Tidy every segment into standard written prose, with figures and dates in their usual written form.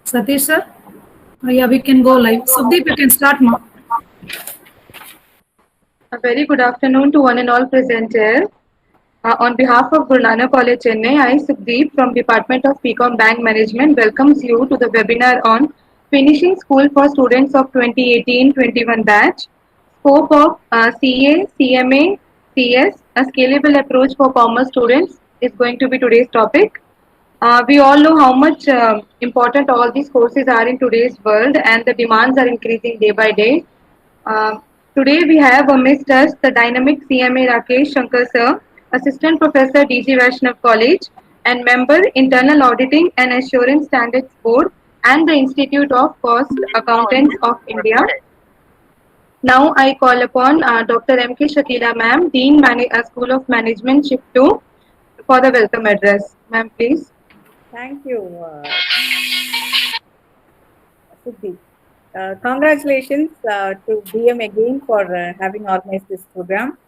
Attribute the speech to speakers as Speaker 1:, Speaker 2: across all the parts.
Speaker 1: Satish sir? Yeah, we can go live. Subdeep, you can start now.
Speaker 2: A very good afternoon to one and all present here. On behalf of Guru Nanak College, Chennai, I, Subdeep from Department of PCOM Bank Management, welcomes you to the webinar on Finishing School for Students of 2018-21 batch, Scope of CA, CMA, CS, a Scalable Approach for Commerce Students is going to be today's topic. We all know how much important all these courses are in today's world, and the demands are increasing day by day. Today we have amidst us the dynamic CMA Rakesh Shankar sir, Assistant Professor DG Vaishnav College, and member Internal Auditing and Assurance Standards Board and the Institute of Cost Accountants of India. Now I call upon Dr. M.K. Shakila ma'am, Dean School of Management, Shift 2, for the welcome address. Ma'am, please.
Speaker 3: Thank you, Subdeep. Congratulations to BM again for having organized this program.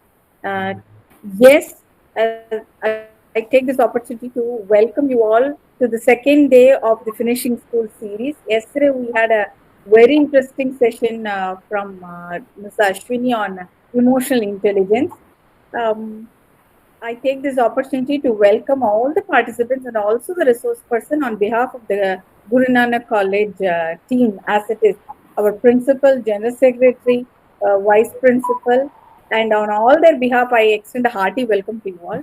Speaker 3: Yes, I take this opportunity to welcome you all to the second day of the Finishing School series. Yesterday we had a very interesting session from Ms. Ashwini on emotional intelligence. I take this opportunity to welcome all the participants and also the resource person on behalf of the Guru Nanak College team, as it is our principal, general secretary, vice principal, and on all their behalf, I extend a hearty welcome to you all.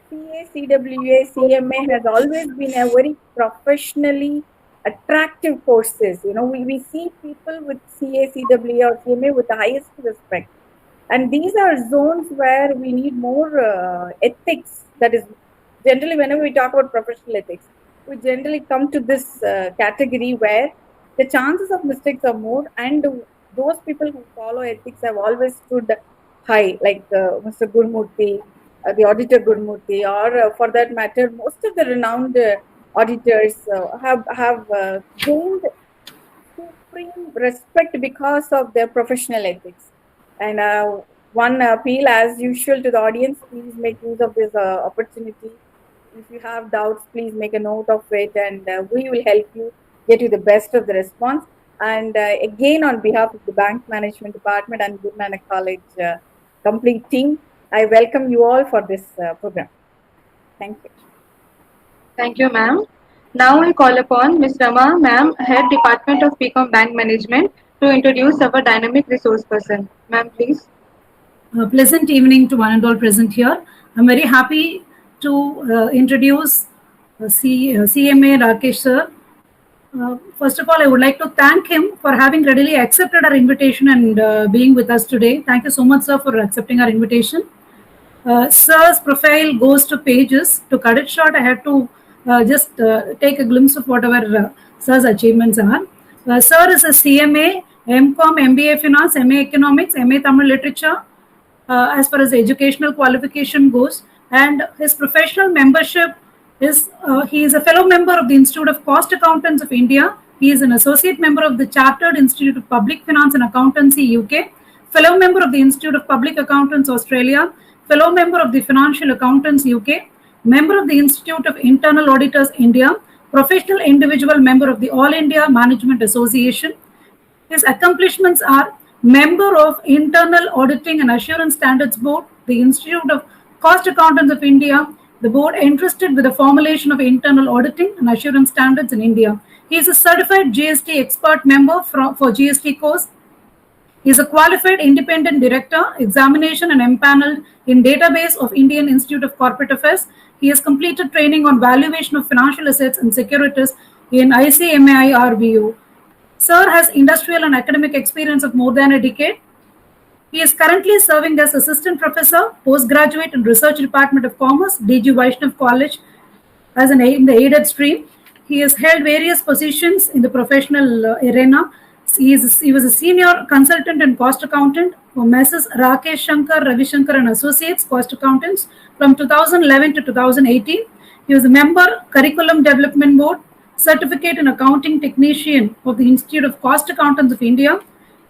Speaker 3: CA, CWA, CMA has always been a very professionally attractive courses. You know, we see people with CA, CWA or CMA with the highest respect. And these are zones where we need more ethics. That is, generally, whenever we talk about professional ethics, we generally come to this category where the chances of mistakes are more, and those people who follow ethics have always stood high, like Mr. Gurmurthy, the auditor Gurmurthy, or for that matter, most of the renowned auditors have gained supreme respect because of their professional ethics. And one appeal, as usual, to the audience: please make use of this opportunity. If you have doubts, please make a note of it, and we will help you get you the best of the response. And again, on behalf of the Bank Management Department and Guru Nanak College complete team, I welcome you all for this program. Thank you.
Speaker 2: Thank you, ma'am. Now I call upon Ms. Rama, ma'am, Head Department of PCOM Bank Management, to introduce our dynamic resource person. Ma'am, please.
Speaker 1: Pleasant evening to one and all present here. I'm very happy to introduce CMA Rakesh sir. First of all, I would like to thank him for having readily accepted our invitation and being with us today. Thank you so much, sir, for accepting our invitation. Sir's profile goes to pages. To cut it short, I had to just take a glimpse of whatever sir's achievements are. Sir is a CMA, MCOM, MBA Finance, MA Economics, MA Tamil Literature, as far as the educational qualification goes. And his professional membership is, he is a fellow member of the Institute of Cost Accountants of India. He is an associate member of the Chartered Institute of Public Finance and Accountancy, UK, fellow member of the Institute of Public Accountants, Australia, fellow member of the Financial Accountants, UK, member of the Institute of Internal Auditors, India, professional individual member of the All India Management Association. His accomplishments are member of Internal Auditing and Assurance Standards Board, the Institute of Cost Accountants of India, the board entrusted with the formulation of internal auditing and assurance standards in India. He is a certified GST expert member for GST course. He is a qualified independent director, examination and empaneled in database of Indian Institute of Corporate Affairs. He has completed training on valuation of financial assets and securities in ICMAI RBU. Sir has industrial and academic experience of more than a decade. He is currently serving as Assistant Professor, Postgraduate and Research Department of Commerce, DG Vaishnav College, as in the aided stream. He has held various positions in the professional arena. He was a senior consultant and cost accountant for Messrs. Rakesh Shankar, Ravi Shankar and Associates Cost Accountants from 2011 to 2018. He was a member, Curriculum Development Board, Certificate in Accounting Technician of the Institute of Cost Accountants of India.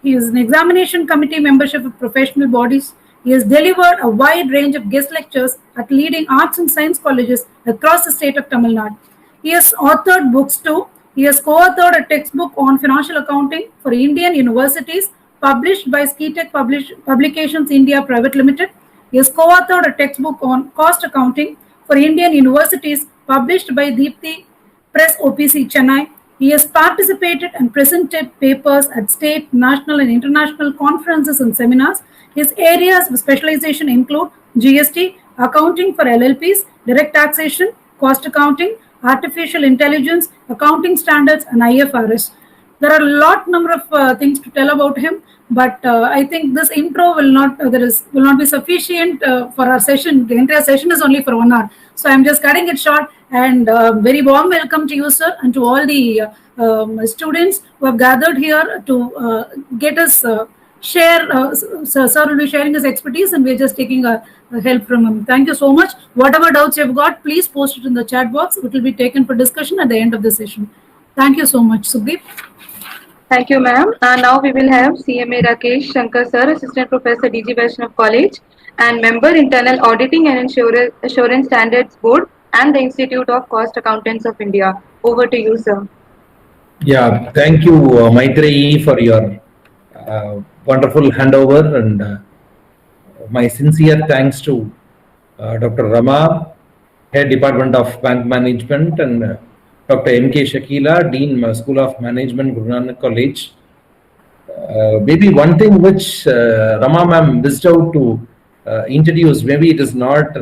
Speaker 1: He is an examination committee membership of professional bodies. He has delivered a wide range of guest lectures at leading arts and science colleges across the state of Tamil Nadu. He has authored books too, He has co-authored a textbook on financial accounting for Indian universities published by Skitech Publications India Private Limited. He has co-authored a textbook on cost accounting for Indian universities published by Deepthi Press OPC Chennai. He has participated and presented papers at state, national and international conferences and seminars. His areas of specialization include GST, accounting for LLPs, direct taxation, cost accounting, artificial intelligence, accounting standards, and IFRS. There are a lot number of things to tell about him, but I think this intro will not be sufficient for our session. The entire session is only for 1 hour, so I'm just cutting it short. And very warm welcome to you, sir, and to all the students who have gathered here to get us share. Sir will be sharing his expertise, and we're just taking help from him. Thank you so much. Whatever doubts you've got, please post it in the chat box. It will be taken for discussion at the end of the session. Thank you so much, Sukhdeep.
Speaker 2: Thank you, ma'am. Now we will have CMA Rakesh Shankar sir, Assistant Professor, DG Vaishnav College, and member Internal Auditing and Assurance Standards Board and the Institute of Cost Accountants of India. Over to you, sir.
Speaker 4: Yeah, thank you, Maitreyi, for your wonderful handover, and my sincere thanks to Dr. Rama, Head Department of Bank Management, and Dr. M.K. Shakila, Dean, School of Management, Guru Nanak College. Maybe one thing which Rama ma'am missed out to introduce, maybe it is not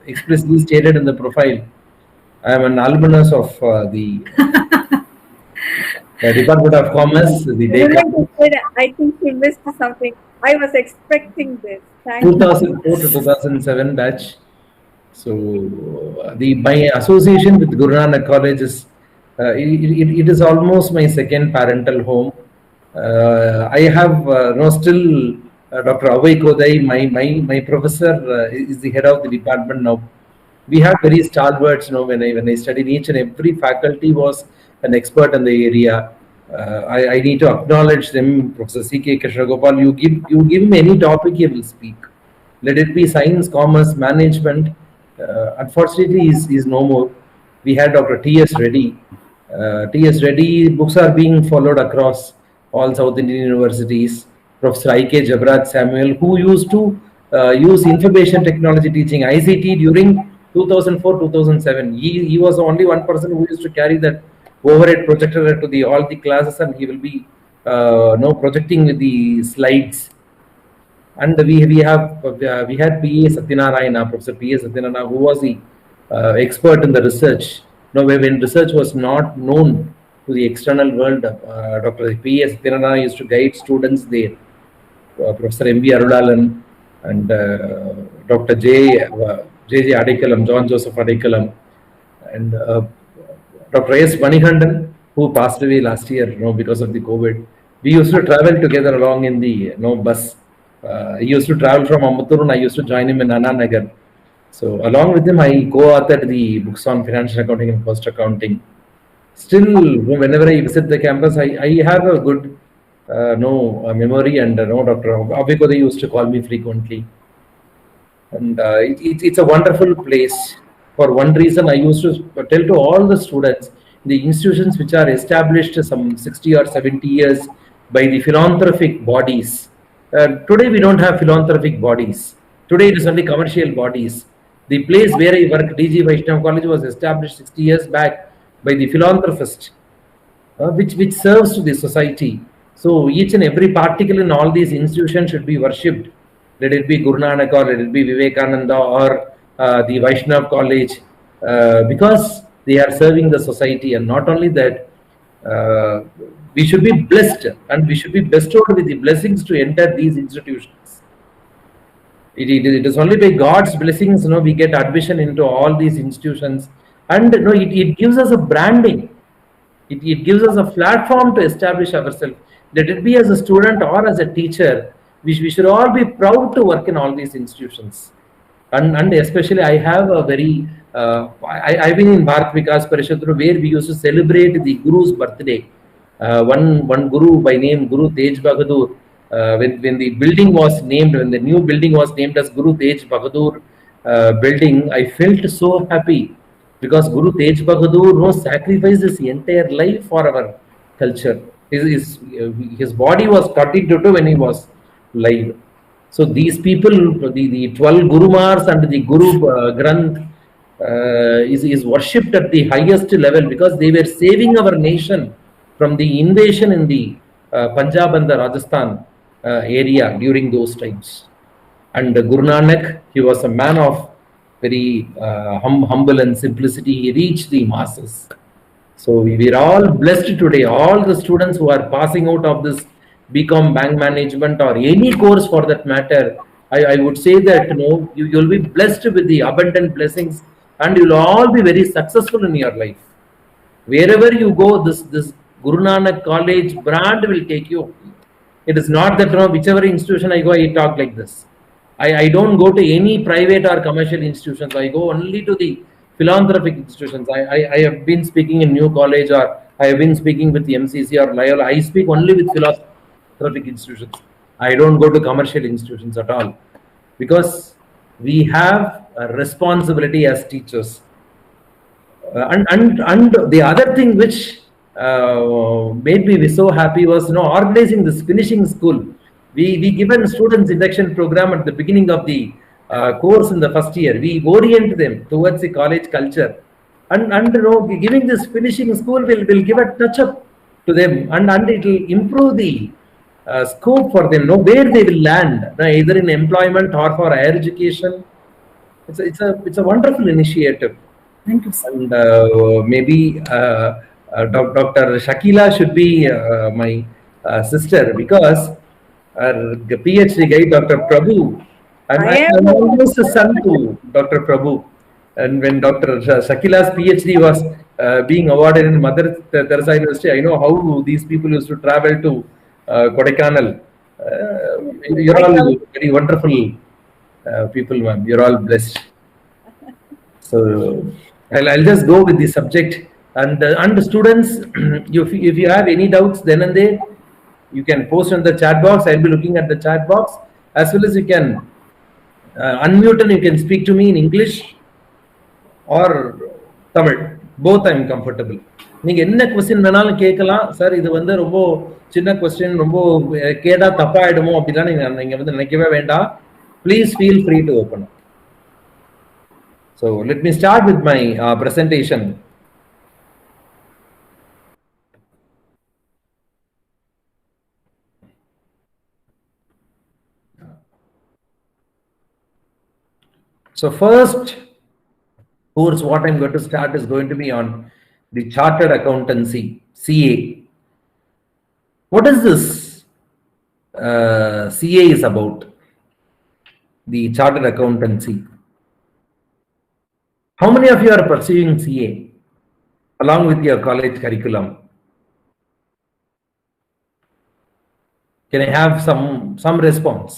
Speaker 4: explicitly stated in the profile. I am an alumnus of the Department of Commerce.
Speaker 3: I think you missed something. I was expecting this. Thank
Speaker 4: 2004 to 2007 batch. So my association with Guru Nanak College is it is almost my second parental home. I have still Dr. Avai Kodai, my professor, is the head of the department now. We have very stalwarts. When I studied, each and every faculty was an expert in the area. I need to acknowledge them. Professor C.K. Krishnagopal, you give him any topic, he will speak. Let it be science, commerce, management. Unfortunately, is no more. We had Dr. T.S. Reddy. T.S. Reddy books are being followed across all South Indian universities. Professor I.K. Jabraj Samuel, who used to use information technology teaching ICT during 2004-2007. He was the only one person who used to carry that overhead projector to all the classes, and he will be projecting with the slides. And we had P.A. Satyanarayana, Professor P.A. Satyanarayana, who was the expert in the research. When research was not known to the external world, Dr. P.A. Satyanarayana used to guide students there. Professor M.B. Arulalan and Dr. J.J. Adekalam, John Joseph Adekalam, and Dr. S. Manikandan, who passed away last year, because of the COVID. We used to travel together along in the bus. He used to travel from Ambattur, and I used to join him in Anna Nagar. So along with him, I co-authored the books on financial accounting and cost accounting. Still, whenever I visit the campus, I have a good memory, and Dr. Avai Kodai used to call me frequently. And it's a wonderful place. For one reason, I used to tell to all the students, the institutions which are established some 60 or 70 years by the philanthropic bodies. Today we don't have philanthropic bodies. Today it is only commercial bodies. The place where I work, DG Vaishnav College, was established 60 years back by the philanthropist, which serves to the society. So each and every particle in all these institutions should be worshipped. Let it be Guru Nanak, or let it be Vivekananda, or the Vaishnav College, because they are serving the society. And not only that, we should be blessed, and we should be bestowed with the blessings to enter these institutions. It is only by God's blessings, we get admission into all these institutions, and it gives us a branding. It gives us a platform to establish ourselves. Let it be as a student or as a teacher, we should all be proud to work in all these institutions. And especially, I have a very I've been in Bharat Vikas Parishad, where we used to celebrate the Guru's birthday. One Guru by name Guru Tej Bahadur, when the building was named, when the new building was named as Guru Tej Bahadur building, I felt so happy because Guru Tej Bahadur sacrificed his entire life for our culture. His body was cut into two when he was live. So these people, the 12 Gurumars and the Guru Granth is worshipped at the highest level because they were saving our nation from the invasion in the Punjab and the Rajasthan area during those times. And Guru Nanak, he was a man of very humble and simplicity. He reached the masses. So we are all blessed today. All the students who are passing out of this BCom bank management or any course for that matter, I would say that you'll be blessed with the abundant blessings and you'll all be very successful in your life. Wherever you go, this Guru Nanak College brand will take you. It is not that whichever institution I go, I talk like this. I don't go to any private or commercial institutions. I go only to the philanthropic institutions. I have been speaking in New College or I have been speaking with the MCC or Loyola. I speak only with philanthropic institutions. I don't go to commercial institutions at all because we have a responsibility as teachers. And the other thing which made me so happy was organizing this finishing school. We given students induction program at the beginning of the course in the first year. We orient them towards the college culture, and giving this finishing school will give a touch up to them, and it will improve the scope for them. Where they will land, either in employment or for higher education. It's a wonderful initiative.
Speaker 1: Thank you, sir.
Speaker 4: And maybe Dr. Shakila should be my sister because our PhD guy, Dr. Prabhu, I'm almost a son to Dr. Prabhu. And when Dr. Shakila's PhD was being awarded in Mother Teresa University, I know how these people used to travel to Kodaikanal. You're all very wonderful people, ma'am. You're all blessed. So I'll just go with the subject. And the students, if you have any doubts then and there, you can post in the chat box. I'll be looking at the chat box, as well as you can unmute and you can speak to me in English or Tamil. Both I'm comfortable. நீங்க என்ன question வேணாலும் கேட்கலாம் sir. இது ரொம்ப சின்ன question, ரொம்ப கேடா தப்பாயிடுமோ அப்படிலாம் நீங்க நினைக்கவே வேண்டாம். Please feel free to open up. So let me start with my presentation. So first course what I'm going to start is going to be on the Chartered Accountancy, CA. What is this CA is about? The Chartered Accountancy. How many of you are pursuing CA along with your college curriculum? Can I have some response?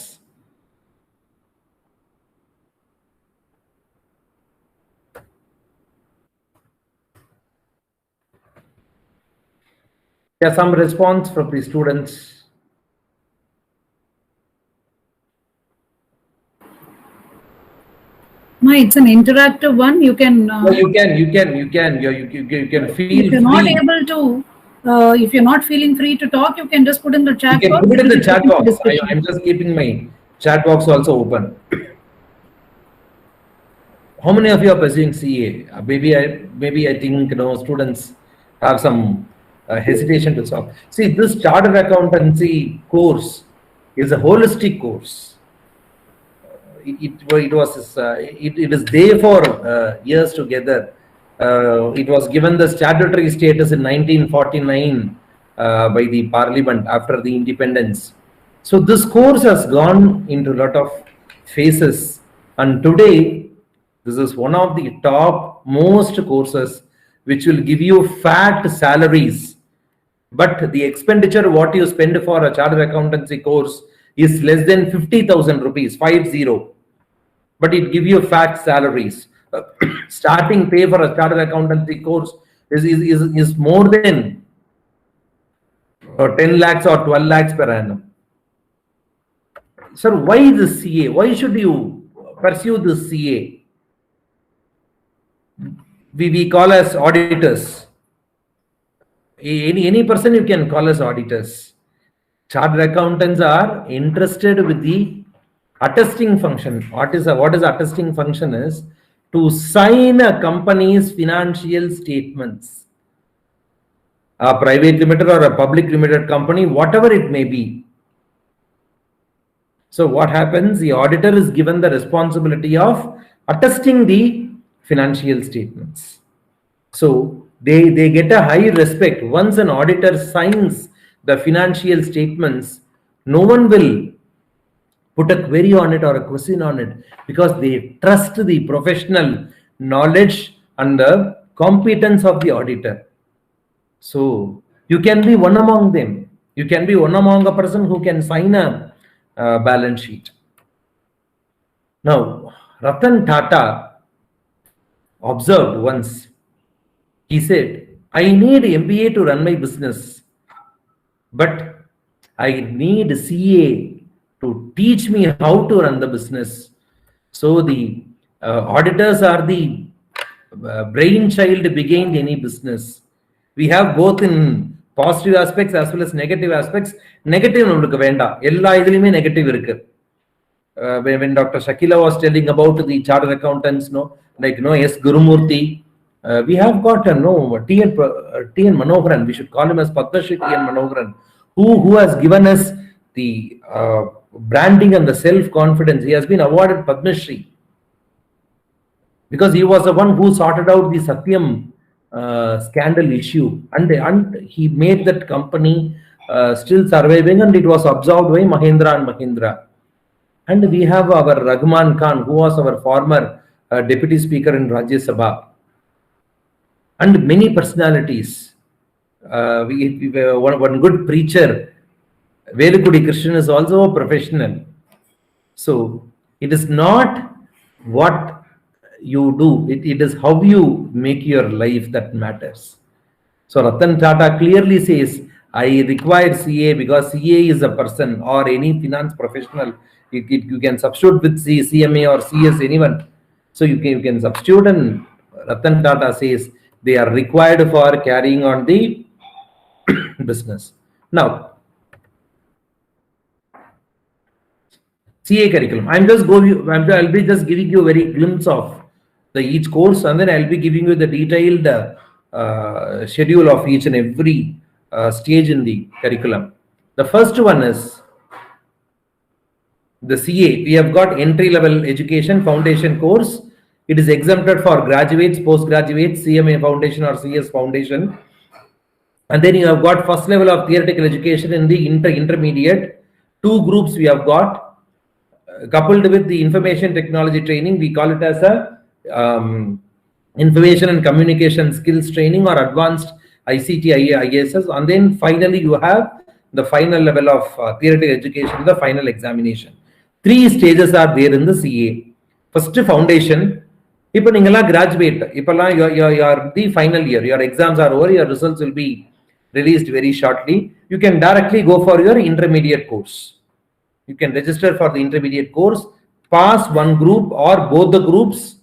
Speaker 4: Yeah, some response from the students.
Speaker 1: It's an interactive one. You can.
Speaker 4: You can feel.
Speaker 1: If you're not able to, if you're not feeling free to talk, you can just put in the chat box.
Speaker 4: You can put it in the chat box. I'm just keeping my chat box also open. How many of you are pursuing CA? Maybe I think students have some hesitation to stop. See, this Chartered Accountancy course is a holistic course. It is there for years together. It was given the statutory status in 1949 by the Parliament after the independence. So this course has gone into a lot of phases, and today this is one of the top most courses which will give you fat salaries. But the expenditure what you spend for a Chartered Accountancy course is less than 50,000 rupees, 50. But it gives you fat salaries. Starting pay for a Chartered Accountancy course is more than 10 lakhs or 12 lakhs per annum. Sir, why this CA? Why should you pursue this CA? we call as auditors. Any person you can call as auditors. Chartered accountants are interested with the attesting function. What is attesting function is to sign a company's financial statements. A private limited or a public limited company, whatever it may be. So what happens? The auditor is given the responsibility of attesting the financial statements. So they get a high respect. Once an auditor signs the financial statements, no one will put a query on it or a question on it, because they trust the professional knowledge and the competence of the auditor. So you can be one among them. You can be one among a person who can sign a balance sheet. Now, Ratan Tata observed once. He said, I need MBA to run my business, but I need CA to teach me how to run the business. So the auditors are the brainchild behind any business. We have both in positive aspects as well as negative aspects. Negative namukku venda, ella idilume negative irukku. When Dr. Shakila was telling about the chartered accountants, S. Gurumurthy, we have got T.N. Manoharan. We should call him as Padma Shri T.N. Manoharan, who has given us the branding and the self-confidence. He has been awarded Padma Shri because he was the one who sorted out the Satyam scandal issue, and he made that company still surviving, and it was absorbed by Mahindra and Mahindra. And we have our Rahman Khan, who was our former deputy speaker in Rajya Sabha, and many personalities. One good preacher, Velukudi Krishnan, is also a professional. So it is not what you do, it is how you make your life that matters. So Ratan Tata clearly says, I require CA because CA is a person, or any finance professional. You can substitute with CMA or CS, anyone. So you can substitute, and Ratan Tata says they are required for carrying on the business. Now, CA curriculum. I'll be just giving you a very glimpse of each course, and then I'll be giving you the detailed schedule of each and every stage in the curriculum. The first one is the CA. We have got entry-level education foundation course. It is exempted for graduates, postgraduates, CMA foundation or CS foundation. And then you have got first level of theoretical education in the intermediate. Two groups we have got, coupled with the information technology training. We call it as a information and communication skills training or advanced ICT ISS. And then finally you have the final level of theoretical education, the final examination. Three stages are there in the CA. First, foundation. If you graduate, you are the final year, your exams are over, your results will be released very shortly. You can directly go for your intermediate course. You can register for the intermediate course, pass one group or both the groups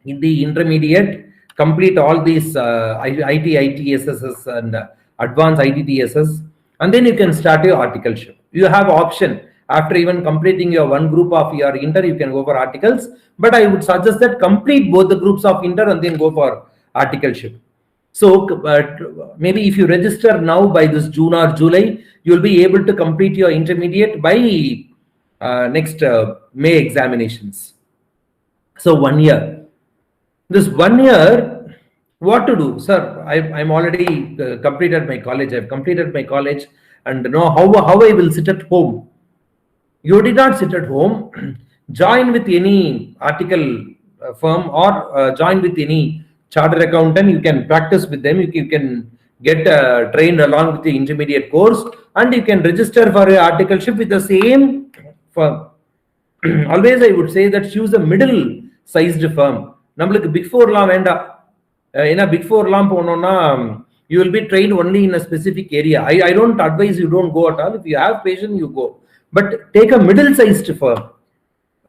Speaker 4: in the intermediate, complete all these IT, ITSS and advanced ITTSS, and then you can start your articleship. You have option. After even completing your one group of your inter, you can go for articles. But I would suggest that complete both the groups of inter and then go for articleship. So maybe if you register now by this June or July, you will be able to complete your intermediate by next May examinations. So 1 year. This 1 year, what to do? Sir, I'm already completed my college. I've completed my college and know how I will sit at home. You did not sit at home. Join with any article firm or join with any chartered accountant. You can practice with them. You can get trained along with the intermediate course, and you can register for your articleship with the same firm. Always I would say that choose a middle sized firm. Nammalukku Big Four la venda. In a Big Four la ponona, you will be trained only in a specific area. I don't advise you don't go at all. If you have patience, you go. But take a middle-sized firm,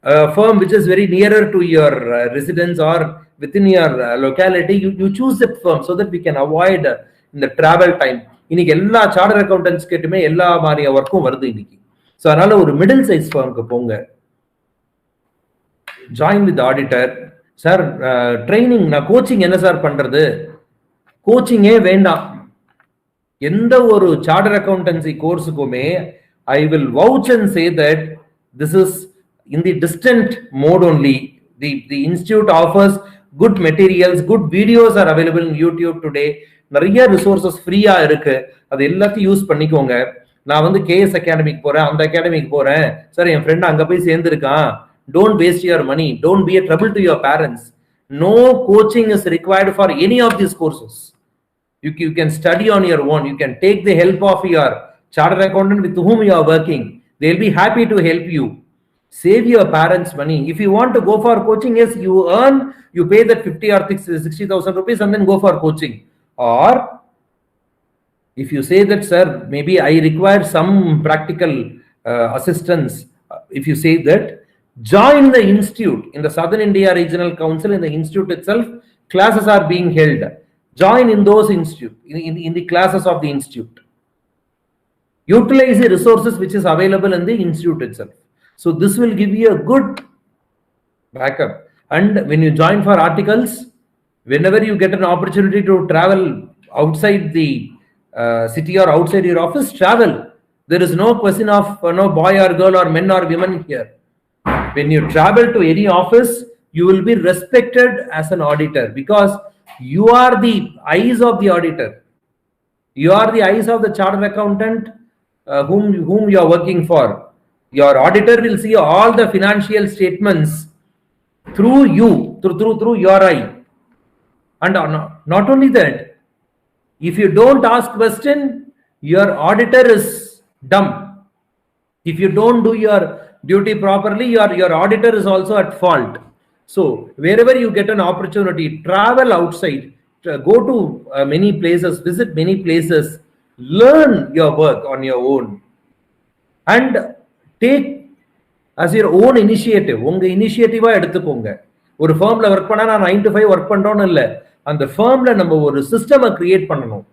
Speaker 4: a firm which is very nearer to your residence or within your locality, you choose that firm so that we can avoid in the travel time. இன்னைக்கு எல்லா charter accountants கேட்டுமே எல்லா மாதிரி ஒர்க்கும் வருது இன்னைக்கு. So அதனால ஒரு middle size ஃபர்முக்கு போங்க. Join with auditor. Sir training, நான் கோச்சிங் என்ன சார் பண்றது? கோச்சிங்கே வேண்டாம். எந்த ஒரு சார்ட்டர் அக்கௌண்டன்சி கோர்ஸுக்குமே I will vouch and say that this is in the distant mode only. The institute offers good materials, good videos are available in YouTube today. நிறைய resources ஃப்ரீயா இருக்கு, அது எல்லாத்தையும் யூஸ் பண்ணிக்கோங்க. நான் வந்து கேஎஸ் அகாடமிக்கு போறேன், அந்த அகாடமிக்கு போறேன் சார், என் ஃப்ரெண்ட் அங்க போய் சேர்ந்துருக்கான். Don't waste your money. Don't be a trouble to your parents. No coaching is required for any of these courses. You can study on your own. You can take the help of your chartered accountant with whom you are working. They'll be happy to help you. Save your parents' money. If you want to go for coaching, yes, you earn, you pay that 50 or 60,000 rupees and then go for coaching. Or if you say that, sir, maybe I require some practical assistance, if you say that, join the institute in the Southern India Regional Council. In the institute itself, classes are being held. Join in those institute, in the classes of the institute. Utilize the resources which is available in the institute itself. So this will give you a good backup. And when you join for articles, whenever you get an opportunity to travel outside the city or outside your office, travel. There is no question of no boy or girl or men or women here. When you travel to any office, you will be respected as an auditor because you are the eyes of the auditor. You are the eyes of the chartered accountant whom you are working for. Your auditor will see all the financial statements through you, through your eye. And not only that, if you don't ask question, your auditor is dumb. If you don't do your duty properly, your auditor is also at fault. So wherever you get an opportunity, travel outside, go to many places, visit many places, learn your work on your own and take as your own initiative. உங்க இனிஷியேட்டிவா எடுத்துக்கோங்க. ஒரு ஃபர்ம்ல work பண்ணா நான் 9 to 5 work பண்றோம்னு இல்ல, அந்த ஃபர்ம்ல நம்ம ஒரு சிஸ்டமை கிரியேட் பண்ணணும்.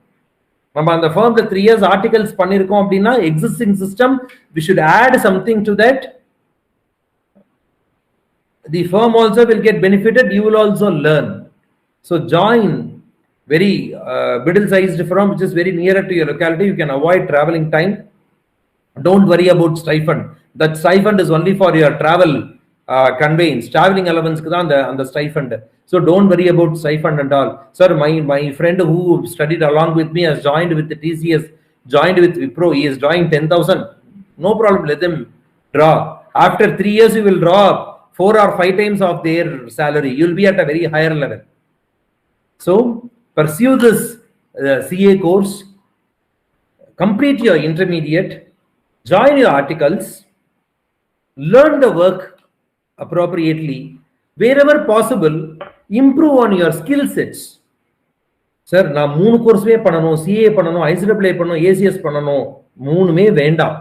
Speaker 4: நம்ம அந்த ஃபர்ம்ல 3 years ஆர்டிகல்ஸ் பண்ணிருக்கோம் அப்படின்னா existing system we should add something to that. The firm also will get benefited, you will also learn. So join very middle-sized firm which is very nearer to your locality. You can avoid traveling time. Don't worry about stipend. That stipend is only for your travel conveyance, traveling allowance ku dhaan and the stipend. So don't worry about stipend and all. Sir, my friend who studied along with me has joined with the TCS, joined with Wipro. He is drawing 10,000. No problem, let them draw. After 3 years, you will draw 4 or 5 times of their salary. You will be at a very higher level. So pursue this CA course, complete your intermediate, join your articles, learn the work appropriately. Wherever possible, improve on your skill sets. Sir, நான் 3 கோர்ஸ்வே பண்ணணும், CA பண்ணணும், ICAA பண்ணணும், ACS பண்ணணும், 3மே வேண்டாம்.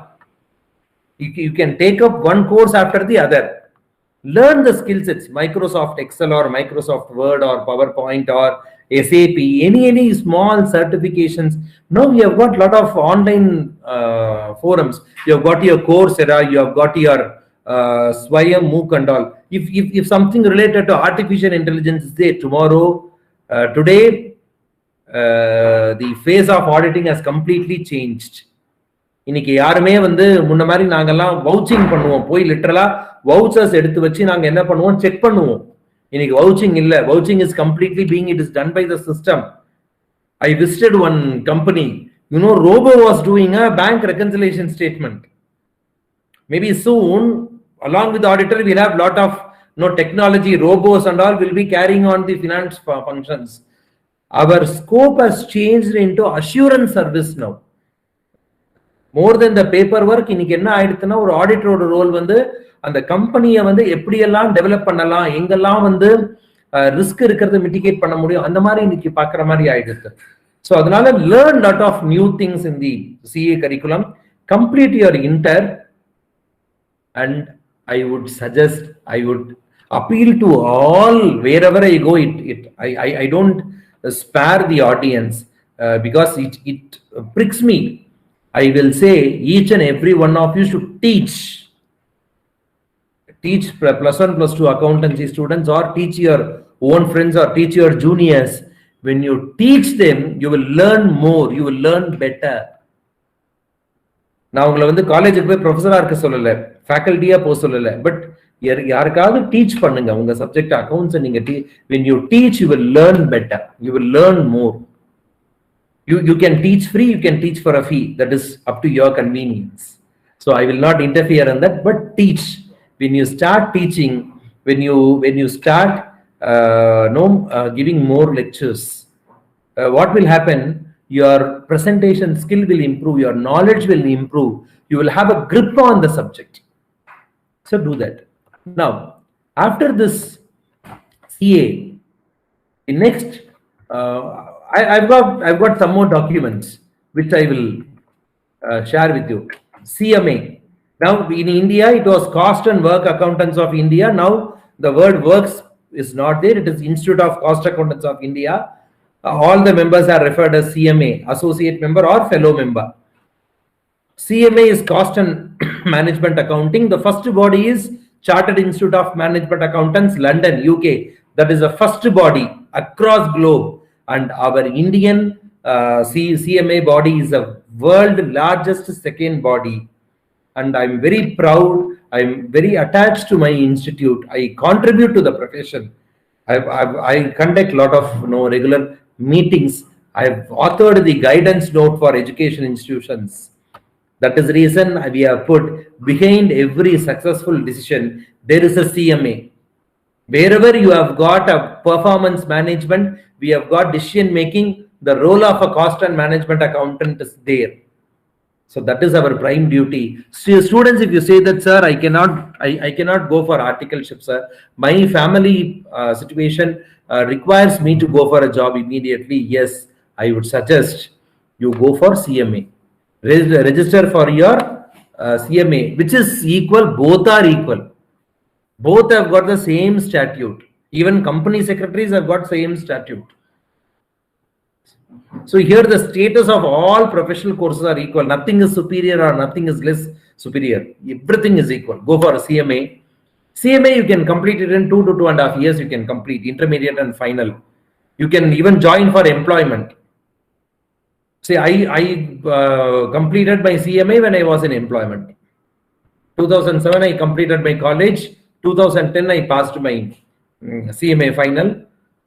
Speaker 4: You can take up one course after the other. Learn the skill sets, Microsoft Excel or Microsoft Word or PowerPoint or SAP, any small certifications. Now you have got a lot of online forums. You have got your Coursera, you have got your Swayam, MOOC and all. If something related to artificial intelligence is there tomorrow, today, the phase of auditing has completely changed. இன்னைக்கு யாருமே வந்து முன்ன மாதிரி நாங்கெல்லாம் vouching பண்ணுவோம், போய் லிட்டரலா vouchers எடுத்து வச்சு நாங்க என்ன பண்ணுவோம், செக் பண்ணுவோம். இன்னைக்கு வவுச்சிங் இல்ல, vouching is completely being it is done by the system. I visited one company, Robo was doing a bank reconciliation statement. Maybe soon, along with the auditor, we'll have a lot of technology, robos and all will be carrying on the finance functions. Our scope has changed into assurance service now. More than the paperwork, இன்னைக்கு என்ன ஆயிடுச்சுன்னா ஒரு ஆடிட்டரோட role வந்து அந்த கம்பெனியை வந்து எப்படியெல்லாம் develop பண்ணலாம், எங்கெல்லாம் வந்து ரிஸ்க் இருக்கிறத மிட்டிகேட் பண்ண முடியும், அந்த மாதிரி இன்னைக்கு பார்க்குற மாதிரி ஆயிடுச்சு. ஸோ அதனால learn lot of new things in the CA curriculum. Complete your inter and I would appeal to all. Wherever I go, I don't spare the audience because it pricks me. I will say each and every one of you should teach +1 +2 accountancy students, or teach your own friends, or teach your juniors. When you teach them, you will learn more, you will learn better. நான் உங்களை வந்து காலேஜுக்கு போய் ப்ரொஃபஸரா இருக்க சொல்லல, ஃபேக்கல்ட்டியா போக சொல்லல, but யாருக்காவது டீச் பண்ணுங்க உங்க சப்ஜெக்ட் அக்கவுண்ட்ஸ். நீங்க when you teach, you will learn better, you will learn more. You can teach free, you can teach for a fee, that is up to your convenience. So I will not interfere in that, but teach. When you start teaching, when you start giving more lectures, what will happen? Your presentation skill will improve, your knowledge will improve, you will have a grip on the subject. So do that. Now, after this CA, the next, I've got some more documents which I will share with you. CMA. Now in India, it was Cost and Work Accountants of India. Now the word works is not there. It is Institute of Cost Accountants of India. All the members are referred as CMA, associate member or fellow member. CMA is Cost and Management Accounting. The first body is Chartered Institute of Management Accountants, London, UK. That is the first body across globe. And our Indian CMA body is the world largest second body. And I'm very proud, I'm very attached to my institute. I contribute to the profession. I conduct a lot of regular meetings. I've authored the guidance note for education institutions. That is the reason we have put behind every successful decision, there is a CMA. Wherever you have got a performance management, we have got decision making, the role of a cost and management accountant is there. So that is our prime duty. Students, if you say that, sir, I cannot go for articleship, sir, my family situation requires me to go for a job immediately, yes, I would suggest you go for CMA. Register for your CMA, which is equal, both are equal. Both have got the same statute. Even company secretaries have got same statute. So here the status of all professional courses are equal. Nothing is superior or nothing is less superior. Everything is equal. Go for a CMA. CMA, you can complete it in 2 to 2.5 years. You can complete intermediate and final. You can even join for employment. See, I completed my CMA when I was in employment. 2007, I completed my college. 2010, I passed my CMA final.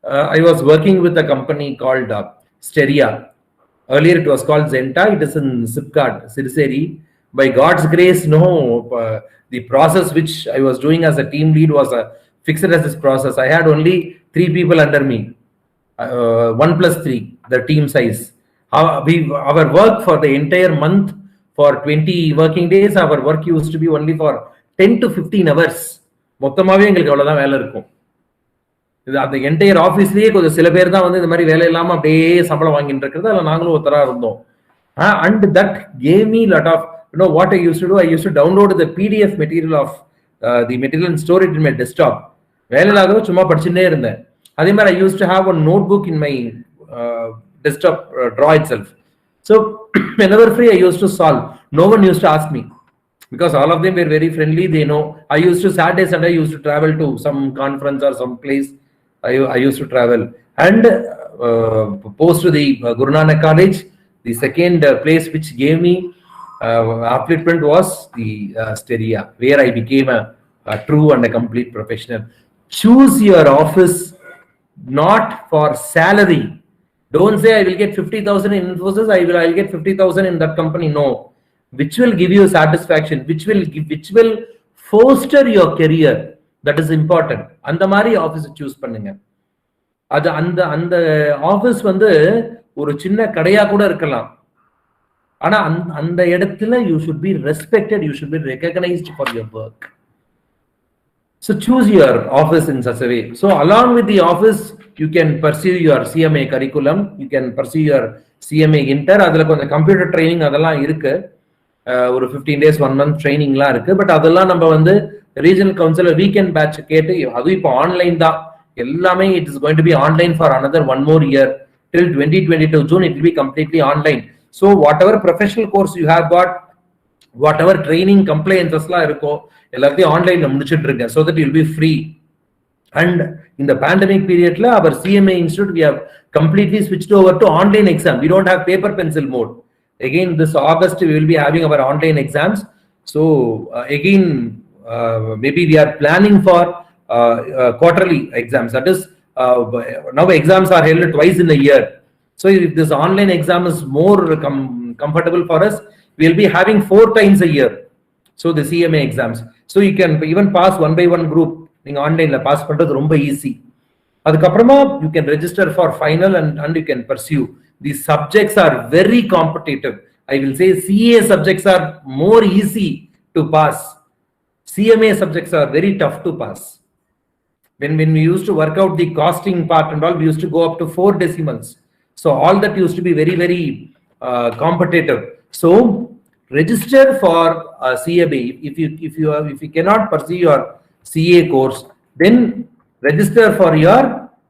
Speaker 4: I was working with a company called Steria. Earlier it was called Zenta. It is in Sipcard, Siriseri. By God's grace, the process which I was doing as a team lead was fixed as this process. I had only 3 people under me, 1 + 3, the team size. Our work for the entire month, for 20 working days, our work used to be only for 10 to 15 hours. மொத்தமாவே எங்களுக்கு அவ்வளவுதான் வேலை இருக்கும். அந்த entire ஆஃபீஸ்லயே கொஞ்சம் சில பேர் தான் வந்து இந்த மாதிரி வேலை இல்லாம அப்படியே சம்பளம் வாங்கிட்டு இருக்கிறது, அதில் நாங்களும் ஒருத்தரா இருந்தோம். And that gave me a lot of, what I used to do, I used to download the PDF material of the material and store it in my desktop. வேலையிலாக சும்மா படிச்சுட்டே இருந்தேன். அதே மாதிரி I used to have a notebook in my desktop drawer itself. So whenever free, I used to solve. No one used to ask me, because all of them were very friendly. They know. I used to Saturday, Sunday, I used to travel to some conference or some place. I used to travel. And post to the Guru Nanak College, the second place which gave me upliftment was the Steria, where I became a true and a complete professional. Choose your office not for salary. Don't say I will get 50,000 in Infosys, I'll get 50,000 in that company. No. Which will give you satisfaction, which will foster your career. That is important. அந்த மாதிரி office choose பண்ணுங்க. அது அந்த office வந்து ஒரு சின்ன கடையா கூட இருக்கலாம். ஆனா அந்த இடத்துல you should be respected, you should be recognized for your work. So choose your office in such a way. So along with the office, you can pursue your CMA curriculum, you can pursue your CMA inter. அதுல கொஞ்சம் computer training அதெல்லாம் இருக்கு. ஒரு 15 days 1 month ட்ரைனிங்லாம் இருக்கு. But அதெல்லாம் நம்ம வந்து regional council weekend batch கேட்டு அது இப்போ ஆன்லைன் தான் எல்லாமே. It is going to be online for another 1 more year till 2022 June. It will be completely online. So whatever professional course you have got, whatever training compliances la irukko ellathiyum online la mudichittu irukka, so that you will be free. And in the pandemic period la our CMA institute we have completely switched over to online exam. We don't have paper pencil mode. Again this August we will be having our online exams. So again maybe we are planning for quarterly exams. That is now exams are held twice in a year. So if this online exam is more comfortable for us, we will be having 4 times a year. So the CMA exams. So you can even pass 1 by 1 group. நீங்க ஆன்லைன்ல pass பண்றது ரொம்ப easy. அதுக்கப்புறமா you can register for final and you can pursue. These subjects are very competitive. I will say CA subjects are more easy to pass. CMA subjects are very tough to pass. When we used to work out the costing part and all, we used to go up to 4 decimals. So all that used to be very, very competitive. So register for CMA. If you cannot pursue your CA course, then register for your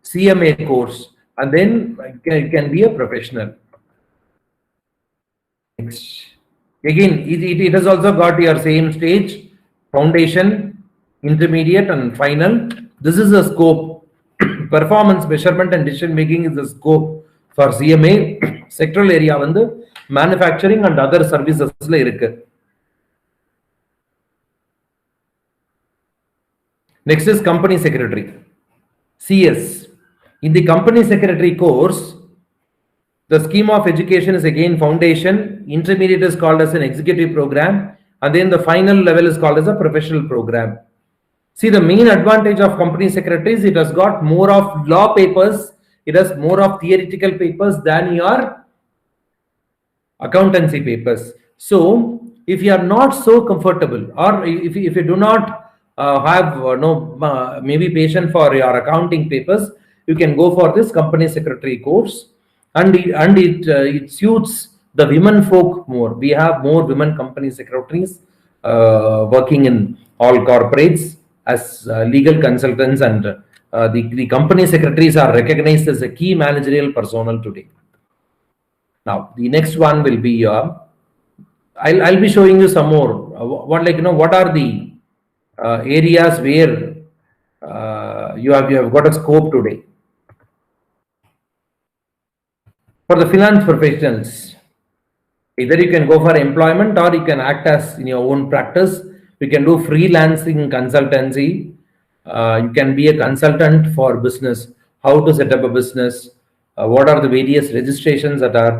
Speaker 4: CMA course, and then you can be a professional. Next. Again, it has also got your same stage: foundation, intermediate, and final. This is the scope. Performance measurement and decision making is the scope for CMA. Sectoral area வந்து manufacturing and other services la irukku. Next is company secretary, CS. In the company secretary course, the scheme of education is again foundation, intermediate is called as an executive program, and then the final level is called as a professional program. See, the main advantage of company secretaries, it has got more of law papers, it has more of theoretical papers than your accountancy papers. So if you are not so comfortable, or if you do not have maybe patient for your accounting papers, you can go for this company secretary course, and it suits the women folk more. We have more women company secretaries working in all corporates as legal consultants, and the company secretaries are recognized as a key managerial personnel today. Now the next one will be I'll be showing you some more what are the areas where you have got a scope today. For the finance professionals, either you can go for employment or you can act as in your own practice. You can do freelancing consultancy. You can be a consultant for business, how to set up a business, what are the various registrations that are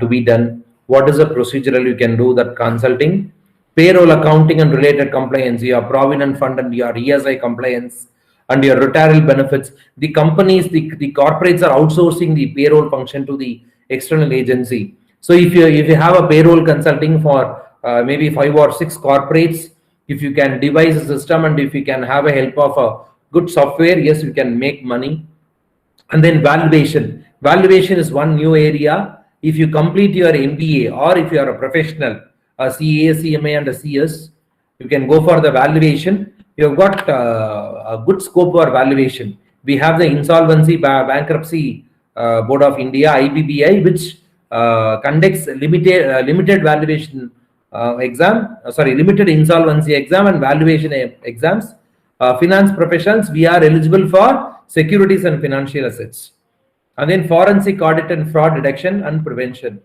Speaker 4: to be done, what is the procedural you can do that consulting, payroll accounting and related compliance, your provident fund and your ESI compliance, and your retirement benefits. The companies, the corporates are outsourcing the payroll function to the external agency. So if you have a payroll consulting for maybe 5 or 6 corporates, if you can devise a system and if you can have a help of a good software, yes, you can make money. And then valuation. Valuation is one new area. If you complete your MBA, or if you are a professional, a CA, CMA and a CS, you can go for the valuation. You have got a good scope for valuation. We have the Insolvency Bankruptcy Board of India, IBBI, which conducts limited valuation limited insolvency exam and valuation exams. Finance professionals, we are eligible for securities and financial assets. And then forensic audit and fraud detection and prevention.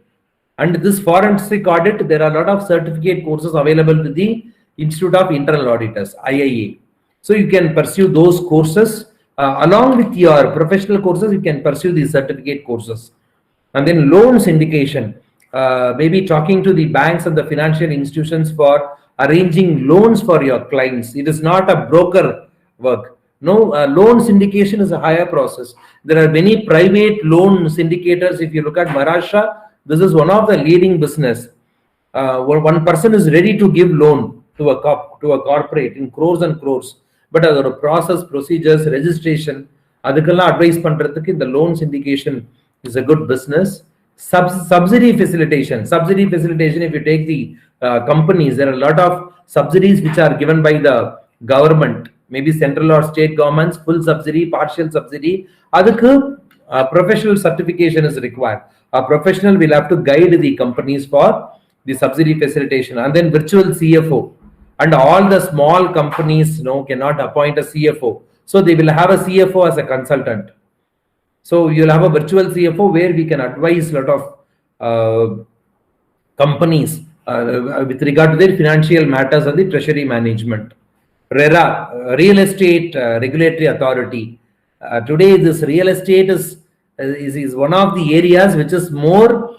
Speaker 4: And this forensic audit, there are a lot of certificate courses available with the Institute of Internal Auditors, IIA. So you can pursue those courses along with your professional courses. You can pursue these certificate courses. And then loan syndication, maybe talking to the banks and the financial institutions for arranging loans for your clients. It is not a broker work. No, loan syndication is a higher process. There are many private loan syndicators. If you look at Maharashtra, this is one of the leading business. One person is ready to give loan to a corporate in crores and crores. But other process, procedures, registration, adukalla advice பண்றதுக்கு இந்த loan syndication is a good business. Subsidy facilitation. If you take the companies, there are a lot of subsidies which are given by government, maybe central or state governments, full subsidy, partial subsidy, adukku professional certification is required. A professional will have to guide the companies for the subsidy facilitation, and then virtual CFO. And all the small companies cannot appoint a CFO, so they will have a CFO as a consultant. So you'll have a virtual CFO where we can advise a lot of companies with regard to their financial matters and the treasury management. RERA, Real Estate Regulatory Authority. Today, this real estate is one of the areas which is more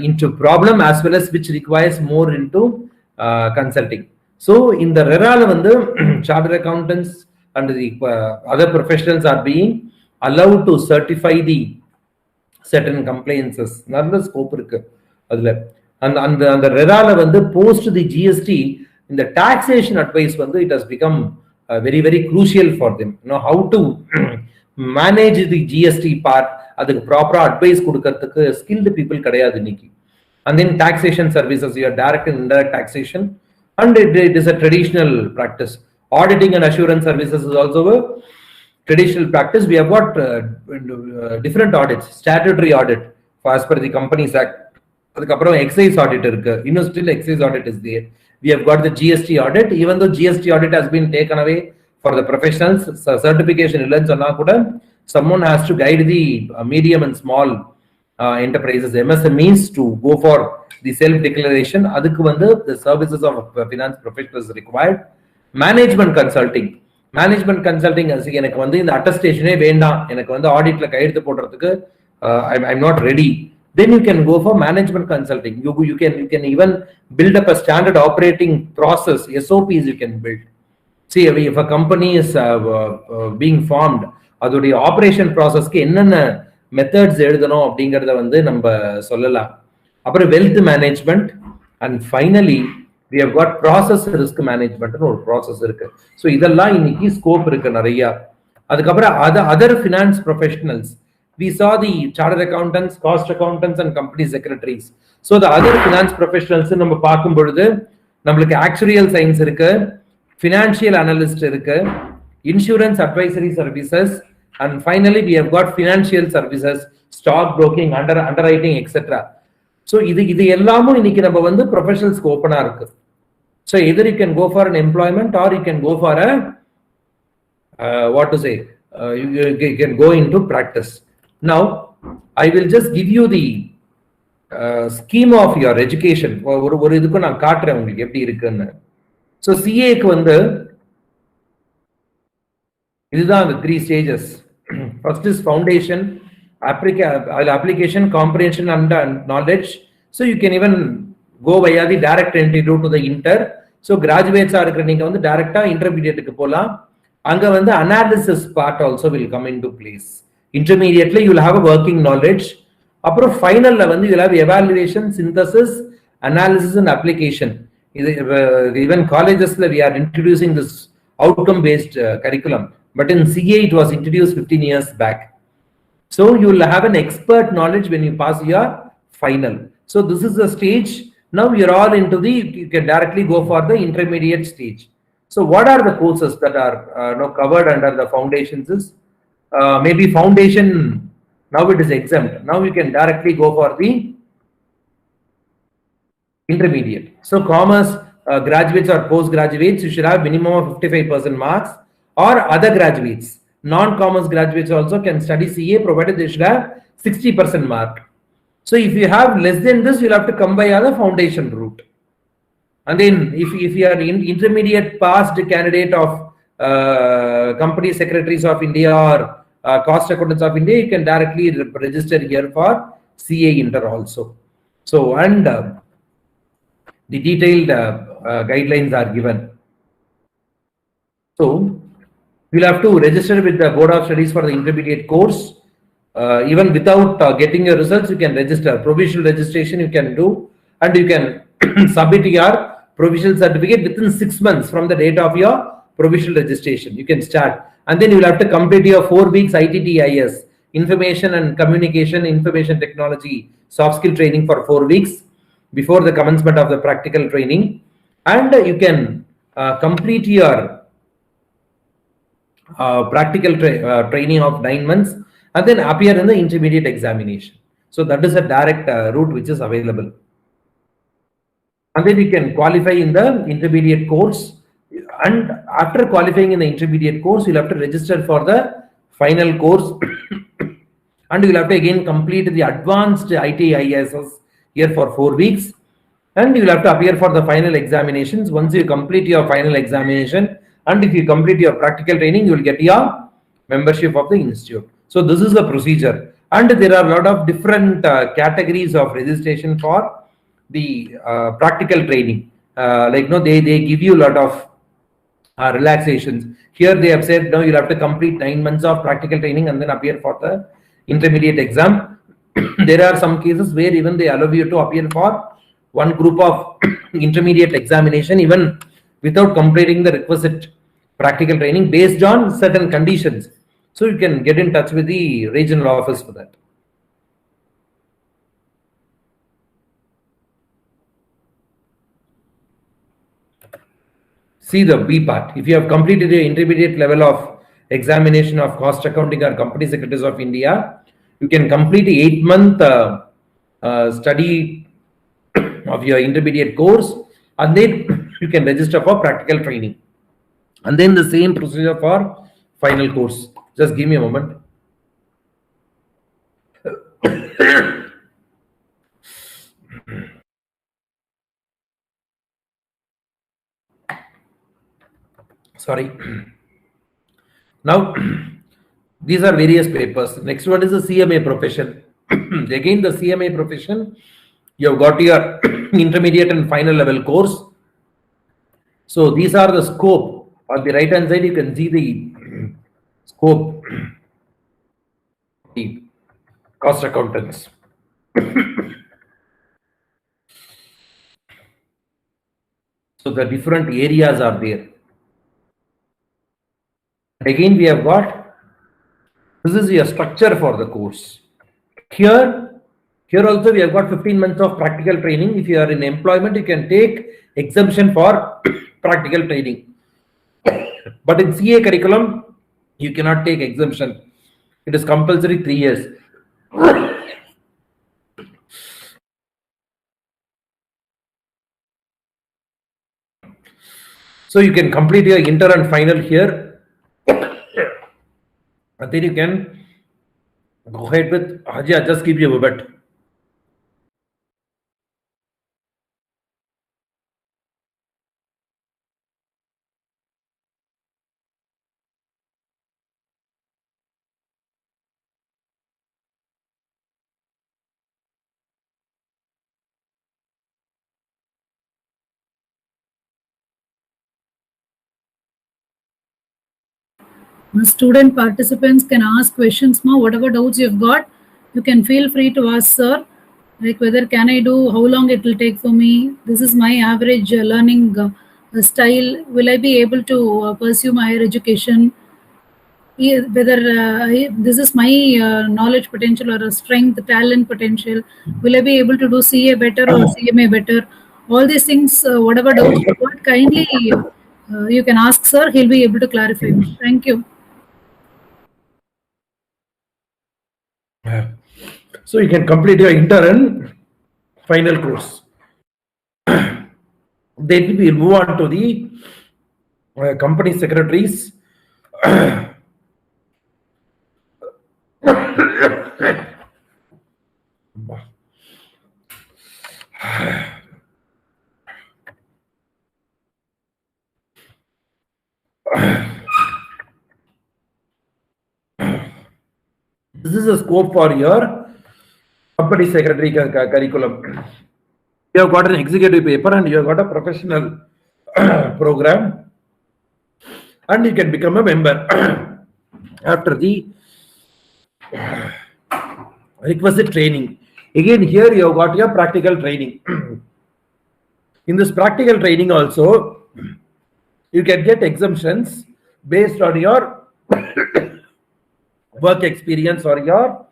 Speaker 4: into problem, as well as which requires more into consulting. So in the RERA, chartered accountants and the other professionals are being allowed to certify the certain compliances. Another scope irukku adula. And the RERA post the GST, in the taxation advice it has become very, very crucial for them. How to manage the GST part, adukku proper advice kudukkradhukku skilled people kadayadu inniki. And then taxation services, your direct and indirect taxation, and it is a traditional practice. Auditing and assurance services is also a traditional practice. We have got different audits, statutory audit as per the Companies Act. Excise audit, still excise audit is there. We have got the GST audit. Even though GST audit has been taken away for the professionals, certification, someone has to guide the medium and small enterprises, MSMEs, to go for the self-declaration. The services of finance professionals required. Management consulting. Management consulting as in the attestation audit I'm not ready. Then you can go for management consulting. You can even build up a standard operating process, SOPs you can build. See, if a company is being formed, the operation process ke enna methods edutano அப்படிங்கறத நம்ம சொல்லலாம். அப்புறம் wealth management, and finally we have got process risk management னு ஒரு process இருக்கு. So இதெல்லாம் இன்னைக்கு scope இருக்கு நிறைய. அதுக்கப்புறம் other finance professionals, we saw the chartered accountants, cost accountants, and company secretaries. So the other finance professionals நம்ம பார்க்கும் பொழுது நம்மளுக்கு actuarial science இருக்கு, financial analyst இருக்கு, insurance advisory services, and finally we have got financial services, stock broking, underwriting, etc. So இது எல்லாமும் இன்னைக்கு நம்ம professionals ஓபனா இருக்கு. So either you can go for an employment or you can go for a you can go into practice. Now I will just give you the scheme of your education. ஒரு இதுக்கு நான் காட்றேன் உங்களுக்கு எப்படி இருக்குன்னு. So CA க்கு இதுதான் the 3 stages. First is foundation, application, comprehension, and knowledge. So you can even go via the direct entry route to the inter. So graduates are direct intermediate ku polam. Anga analysis part also will come into place. Intermediately you will have a working knowledge. Apro final la you will have evaluation, synthesis, analysis, and application. Even colleges we are introducing this outcome based curriculum, but in CA it was introduced 15 years back. So you will have an expert knowledge when you pass your final. So this is the stage. Now you're all into you can directly go for the intermediate stage. So what are the courses that are covered under the foundations is maybe foundation, now it is exempt. Now you can directly go for the intermediate. So commerce graduates or postgraduates, you should have minimum of 55% marks, or other graduates, non-commerce graduates also can study CA provided they should have 60% mark. So if you have less than this, you'll have to come by other foundation route. And then if you are intermediate past candidate of company secretaries of India or cost accountants of India, you can directly register here for CA Inter also. So and the detailed guidelines are given. So you'll have to register with the Board of Studies for the intermediate course. Even without getting your results, you can register. Provisional registration you can do, and you can submit your provisional certificate within 6 months from the date of your provisional registration. You can start, and then you will have to complete your 4 weeks ITTIS, Information and Communication, Information Technology, soft skill training for 4 weeks before the commencement of the practical training, and you can complete your practical training of 9 months, and then appear in the intermediate examination. So that is a direct route which is available. And then you can qualify in the intermediate course, and after qualifying in the intermediate course, you'll have to register for the final course and you'll have to again complete the advanced ITISS here for 4 weeks, and you will have to appear for the final examinations. Once you complete your final examination and if you complete your practical training, you will get your membership of the institute. So this is the procedure, and there are a lot of different categories of registration for the practical training. Like they give you a lot of relaxations. Here they have said, no, you'll have to complete 9 months of practical training and then appear for the intermediate exam. There are some cases where even they allow you to appear for one group of intermediate examination even without completing the requisite practical training based on certain conditions. So you can get in touch with the regional office for that. See the B part. If you have completed the intermediate level of examination of cost accounting or company secretaries of India, you can complete the 8-month study of your intermediate course, and then you can register for practical training. And then the same procedure for final course. Just give me a moment. Sorry. Now, these are various papers. Next one is the CMA profession. Again, the CMA profession, you have got your intermediate and final level course. So these are the scope. On the right hand side, you can see the scope, the cost accountants. So the different areas are there. Again, we have got, this is your structure for the course. Here also we have got 15 months of practical training. If you are in employment, you can take exemption for practical training. But in CA curriculum, you cannot take exemption. It is compulsory 3 years. So you can complete your inter and final here. And then you can go ahead with Haji, just keep your bit.
Speaker 1: Student participants can ask questions, whatever doubts you've got, you can feel free to ask, sir. Like whether can I do, how long it will take for me, this is my average learning style, will I be able to pursue my higher education, whether this is my knowledge potential or a strength, talent potential, will I be able to do CA better or CMA better, all these things, whatever doubts you've got, kindly you can ask, sir. He'll be able to clarify. Thank you.
Speaker 4: So you can complete your inter and final course. Then we move on to the company secretaries. This is a scope for your company secretary curriculum. You have got an executive paper and you have got a professional program, and you can become a member after the requisite training. Again, here you have got your practical training. In this practical training also, you can get exemptions based on your work experience or your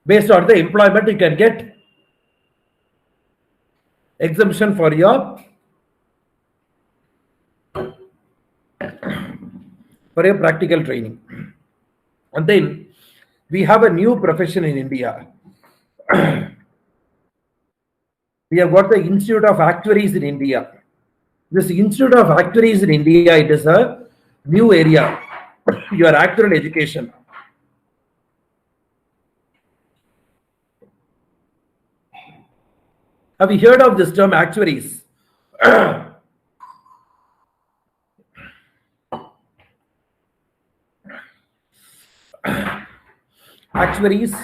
Speaker 4: based on the employment. You can get exemption for your for a practical training. And then we have a new profession in India. We have got the Institute of Actuaries in India. This Institute of Actuaries in India, it is a new area, your actuarial education. Have you heard of this term, actuaries? Actuaries.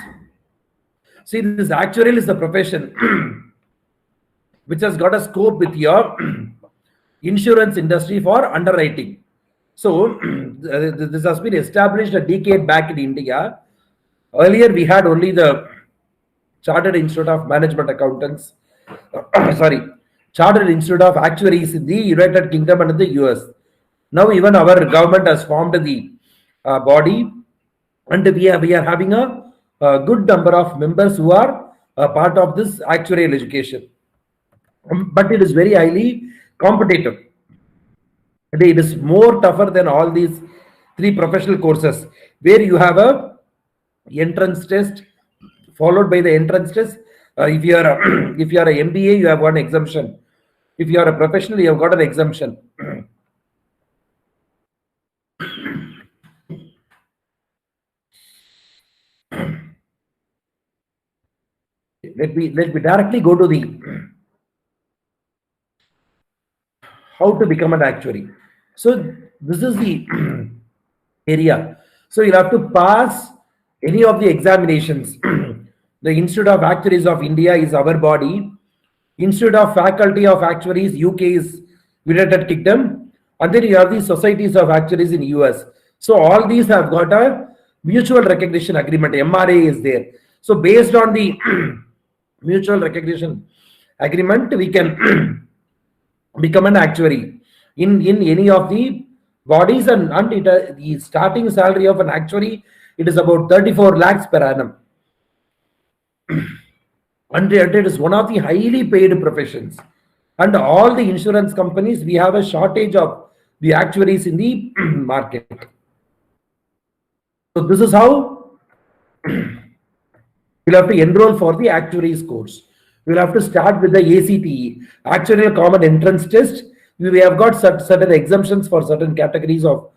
Speaker 4: See, this actuarial is the profession which has got a scope with your insurance industry for underwriting. So, this has been established a decade back in India. Earlier, we had only the Chartered Institute of Management Accountants, Chartered Institute of Actuaries in the United Kingdom and the US. Now, even our government has formed the body, and we are having a good number of members who are part of this actuarial education. But it is very highly competitive. It is more tougher than all these 3 professional courses, where you have a entrance test followed by the entrance test. If you are an MBA, you have one exemption. If you are a professional, you have got an exemption. Let me directly go to the how to become an actuary. So this is the area. So you'll have to pass any of the examinations. The Institute of Actuaries of India is our body. Institute of Faculty of Actuaries, UK, is United Kingdom. And then you have the Societies of Actuaries in US. So all these have got a mutual recognition agreement. MRA is there. So based on the mutual recognition agreement, we can become an actuary in any of the bodies, and the starting salary of an actuary, it is about 34 lakhs per annum. And it is one of the highly paid professions. And all the insurance companies, we have a shortage of the actuaries in the market. So this is how you'll have to enroll for the actuaries course. You'll have to start with the ACTE, Actuarial Common Entrance Test. We have got certain exemptions for certain categories of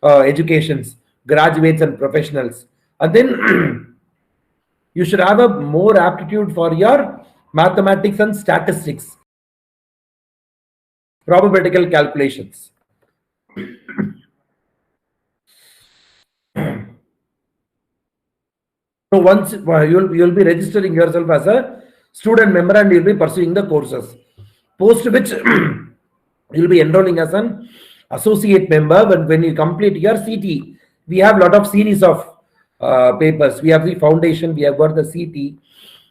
Speaker 4: educations, graduates and professionals. And then you should have a more aptitude for your mathematics and statistics, probability calculations. So once you'll be registering yourself as a student member, and you'll be pursuing the courses, post which you'll be enrolling as an associate member. When you complete your CT, we have a lot of series of papers. We have the foundation, we have got the CT,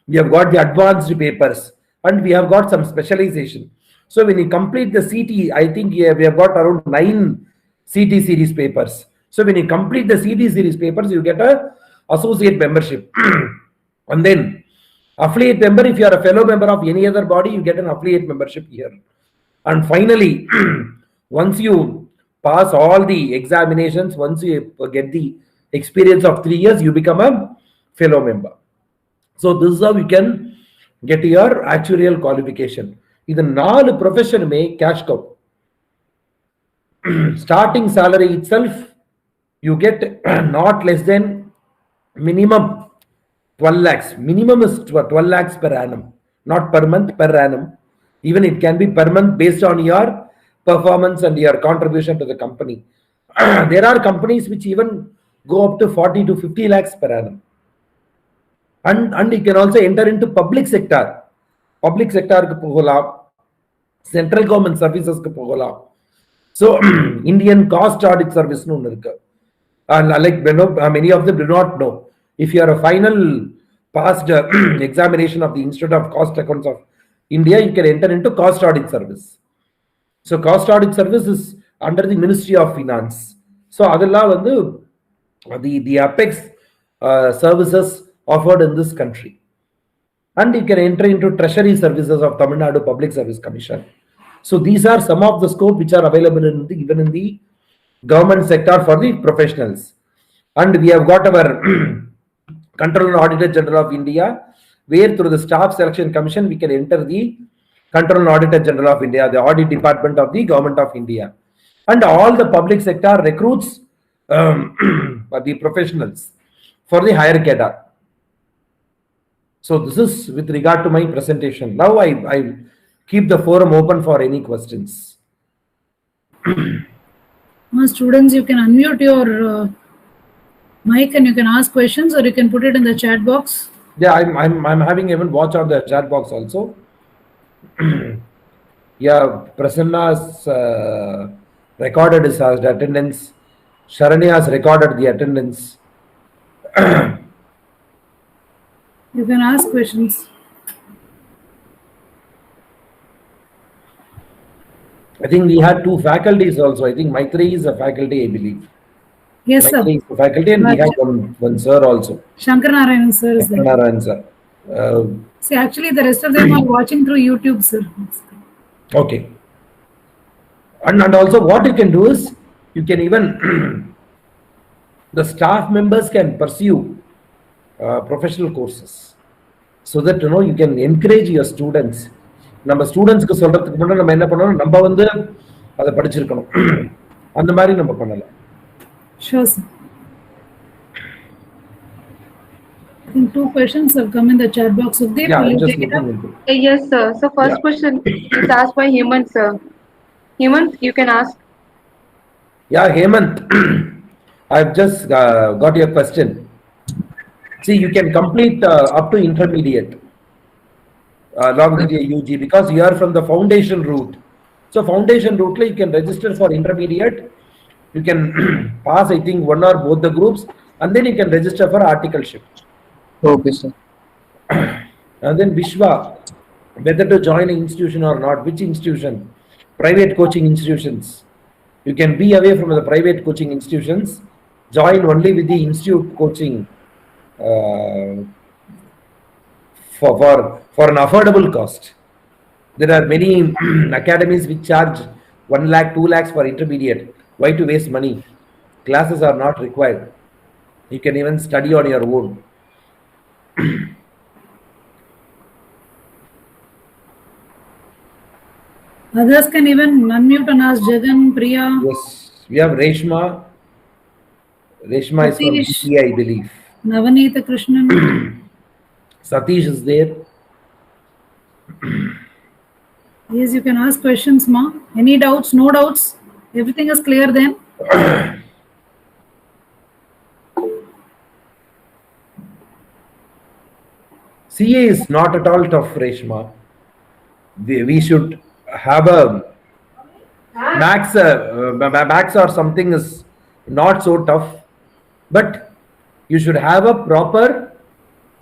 Speaker 4: we have got the advanced papers, and we have got some specialization. So when you complete the CT, I think we have got around 9 CT series papers. So when you complete the CT series papers, you get a associate membership. And then affiliate member, if you are a fellow member of any other body, you get an affiliate membership here. And finally, once you pass all the examinations, once you get the experience of 3 years, you become a fellow member. So this is how you can get your actuarial qualification. In the 4 profession mein cash cow. Starting salary itself, you get not less than minimum 12 lakhs. Minimum is 12 lakhs per annum, not per month, per annum. Even it can be per month based on your performance and your contribution to the company. There are companies which even go up to 40 to 50 lakhs per annum. And you can also enter into public sector. Public sector ku pogola, central government services ku pogola. So Indian Cost Audit Service nu irukku. Like many of them do not know. If you are a final passed examination of the Institute of Cost Accounts of India, you can enter into Cost Audit Service. So Cost Audit Service is under the Ministry of Finance. So adella vandu the apex services offered in this country. And you can enter into Treasury Services of Tamil Nadu Public Service Commission. So these are some of the scope which are available even in the government sector for the professionals. And we have got our Control and Auditor General of India, where through the Staff Selection Commission we can enter the Control and Auditor General of India, the audit department of the Government of India. And all the public sector recruits the professionals for the higher cadre. So this is with regard to my presentation. Now I keep the forum open for any questions.
Speaker 1: Students, you can unmute your mic and you can ask questions, or you can put it in the chat box.
Speaker 4: Yeah, I'm having even watch on the chat box also. Yeah, Prasanna's recorded his attendance. Sharanya has recorded the attendance.
Speaker 1: You can ask questions.
Speaker 4: I think we had 2 faculties also. I think Maitri is a faculty, I believe.
Speaker 1: Yes, sir.
Speaker 4: Maitri is a faculty, and we have one sir also.
Speaker 1: Shankar Narayan sir is there.
Speaker 4: Narayan sir.
Speaker 1: See, actually, the rest of them are watching through YouTube, sir.
Speaker 4: Okay. And also what you can do is, you can even, the staff members can pursue professional courses, so that you can encourage your students. நம்ம ஸ்டூடெண்ட்ஸ்க்கு சொல்றதுக்கு முன்னாடி நம்ம என்ன பண்ணணும், நம்ம வந்து அதை படிச்சிருக்கணும். அந்த மாதிரி நம்ம பண்ணலாம்.
Speaker 1: Sure, sir. I think 2 questions have come in the chat box. Sukhdeep,
Speaker 4: Yeah,
Speaker 1: will you
Speaker 4: just
Speaker 1: take it up?
Speaker 2: Yes, sir. So first
Speaker 4: Yeah.
Speaker 2: question is asked by Hemant, sir. Hemant, you can ask.
Speaker 4: Yeah, Hemant, I've just got your question. See, you can complete up to intermediate along with your UG, because you are from the foundation route. So foundation route, you can register for intermediate. You can pass, I think, one or both the groups, and then you can register for articleship.
Speaker 5: Okay, sir.
Speaker 4: And then Vishwa, whether to join an institution or not, which institution, private coaching institutions. You can be away from the private coaching institutions, join only with the institute coaching for an affordable cost. There are many academies which charge 1 lakh, 2 lakhs for intermediate. Why to waste money? Classes are not required. You can even study on your own.
Speaker 1: Others can even unmute and ask. Jagan, Priya.
Speaker 4: Yes, we have Reshma. Reshma is from
Speaker 1: Satish.
Speaker 4: DPI, I believe.
Speaker 1: Navanita Krishnan.
Speaker 4: Satish is there.
Speaker 1: Yes, you can ask questions, ma. Any doubts? No doubts? Everything is clear then?
Speaker 4: CA is not at all tough, Reshma. We should have a max or something is not so tough, but you should have a proper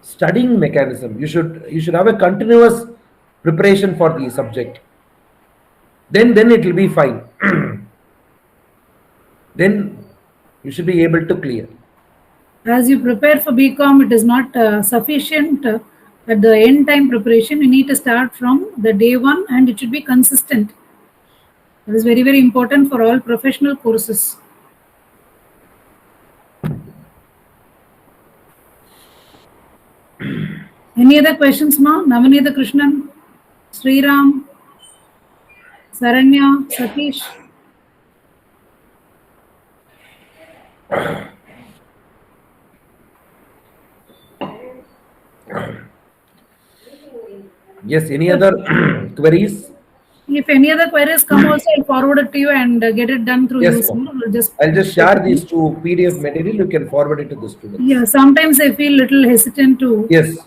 Speaker 4: studying mechanism. You should have a continuous preparation for the subject. Then it will be fine. Then you should be able to clear.
Speaker 1: As you prepare for BCom, it is not sufficient at the end time preparation. You need to start from the day one, and it should be consistent. That is very, very important for all professional courses. Any other questions, ma? Navanita Krishnan, Sriram, Saranya, Satish.
Speaker 4: Yes, any other queries?
Speaker 1: If any other queries come also, I'll forward it to you and get it done through
Speaker 4: Yes,
Speaker 1: you. So
Speaker 4: ma'am.
Speaker 1: I'll
Speaker 4: I'll just share these 2 PDF material. You can forward it to the students.
Speaker 1: Yeah, sometimes I feel little hesitant to.
Speaker 4: Yes.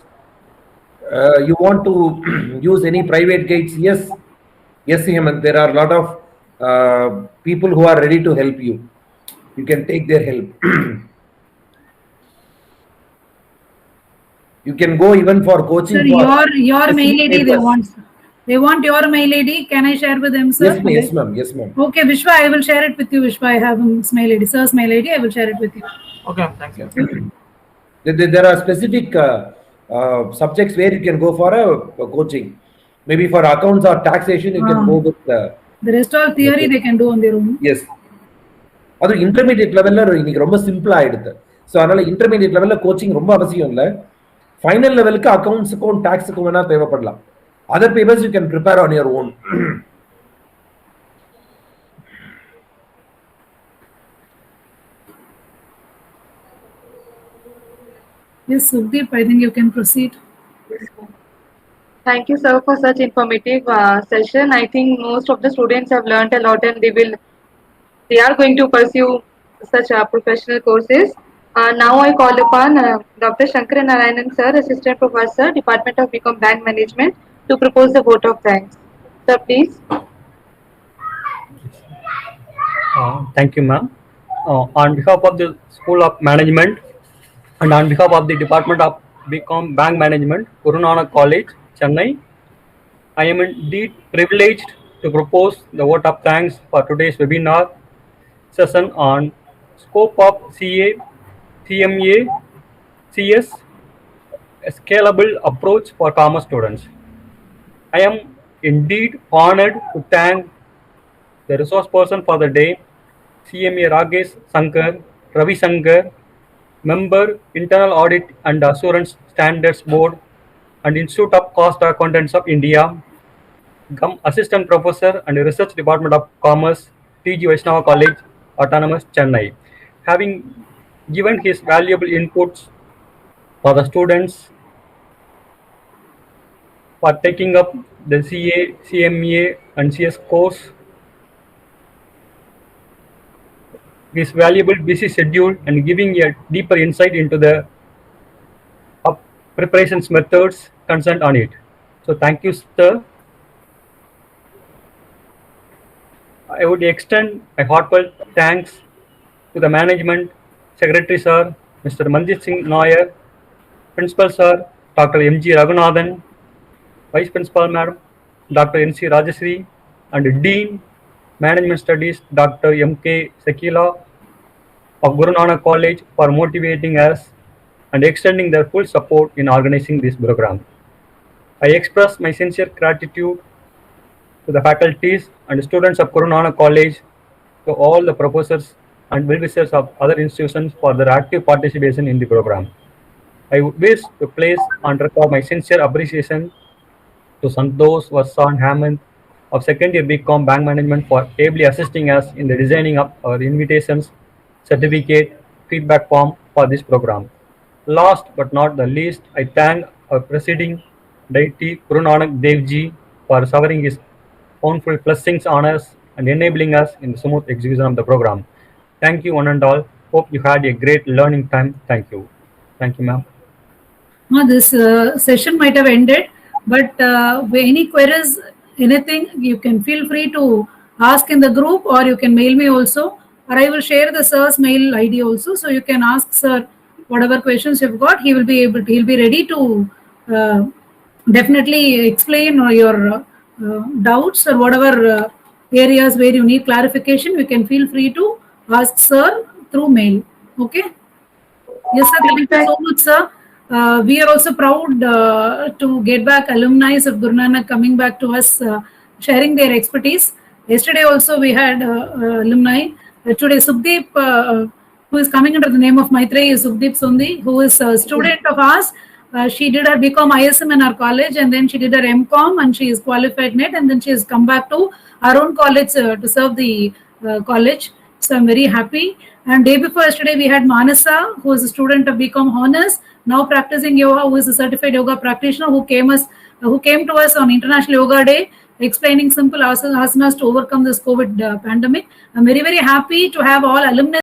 Speaker 4: You want to use any private guides? Yes. Yes, Hemant. There are a lot of people who are ready to help you. You can take their help. You can go even for coaching.
Speaker 1: Sir,
Speaker 4: for
Speaker 1: your mail
Speaker 4: specific
Speaker 1: ID they
Speaker 4: papers.
Speaker 1: want. They want your mail ID. Can I share with them, sir?
Speaker 4: Yes, ma'am. Yes, ma'am. Yes, ma'am.
Speaker 1: Okay, Vishwa, I will share it with you. Vishwa, I have his mail ID. Sir's mail ID. I will share it with you.
Speaker 5: Okay, thank you.
Speaker 4: There are specific subjects where you can go for a coaching. Maybe for accounts or taxation, you can go with
Speaker 1: The rest all theory they can do on their own.
Speaker 4: yes. அது intermediate லெவல்ல இன்னைக்கு ரொம்ப simple ஆயிடுது. So அதனால intermediate லெவல்ல coaching ரொம்ப அவசியம் இல்லை. ஃபைனல் லெவலுக்கு அக்கௌண்ட்ஸுக்கும் டாக்ஸுக்கும் வேணா தேவைப்படலாம். Other papers you can prepare on your own.
Speaker 1: Yes, Sukhdeep, I think you can proceed.
Speaker 2: Thank you, sir, for such informative session. I think most of the students have learned a lot, and they are going to pursue such professional courses. Now I call upon Dr. Shankar Narayanan, sir, Assistant Professor, Department of BCom Bank Management, to propose the vote of thanks. Sir, please.
Speaker 6: Thank you, ma'am. On behalf of the School of Management and on behalf of the Department of BCom Bank Management, Guru Nanak College, Chennai, I am indeed privileged to propose the vote of thanks for today's webinar session on scope of CA, CMA, CS, a scalable approach for commerce students. I am indeed honored to thank the resource person for the day, CMA Rakesh Shankar, Ravi Shankar, member Internal Audit and Assurance Standards Board and Institute of Cost Accountants of India, GUM Assistant Professor and Research Department of Commerce, TG Vaishnava College, Autonomous, Chennai, having given his valuable inputs for the students for taking up the CA, CMA and CS course. His valuable busy schedule and giving a deeper insight into the preparations methods concerned on it. So thank you, sir. I would extend my heartfelt thanks to the management, Secretary Sir, Mr. Manjit Singh Nair, Principal Sir, Dr. M.G. Raghunathan, Vice Principal Madam, Dr. N.C. Rajasri, and Dean, Management Studies, Dr. M.K. Sakila of Guru Nanak College for motivating us and extending their full support in organizing this program. I express my sincere gratitude to the faculties and students of Guru Nanak College, to all the professors and well-wishers of other institutions for their active participation in the program. I wish to place on record my sincere appreciation to Santosh, Varsa and Hamant of second year BCom Bank Management for ably assisting us in the designing of our invitations, certificate, feedback form for this program. Last but not the least, I thank our presiding deity Guru Nanak Dev Ji for showering his bountiful blessings on us and enabling us in the smooth execution of the program. Thank you one and all. Hope you had a great learning time. Thank you. Thank you, ma'am.
Speaker 1: This session might have ended, but any queries, anything, you can feel free to ask in the group, or you can mail me also, or I will share the sir's mail ID also, so you can ask sir whatever questions you've got. He'll be ready to definitely explain your doubts or whatever areas where you need clarification. You can feel free to ask sir through mail. Okay. Yes, sir. Thank you so much, sir. We are also proud to get back alumni of Guru Nanak coming back to us, sharing their expertise. Yesterday also we had alumni. Today Sukhdeep, who is coming under the name of Maitreyi, is Sukhdeep Sundi, who is a student of ours. She did her BCom ISM in our college, and then she did her MCom, and she is qualified NET, and then she has come back to our own college to serve the college. So I'm very happy. And day before yesterday, we had Manasa, who is a student of BCom Honors, now practicing yoga, who is a certified yoga practitioner, who came to us on International Yoga Day, explaining simple asanas to overcome this COVID pandemic. I'm very, very happy to have all alumni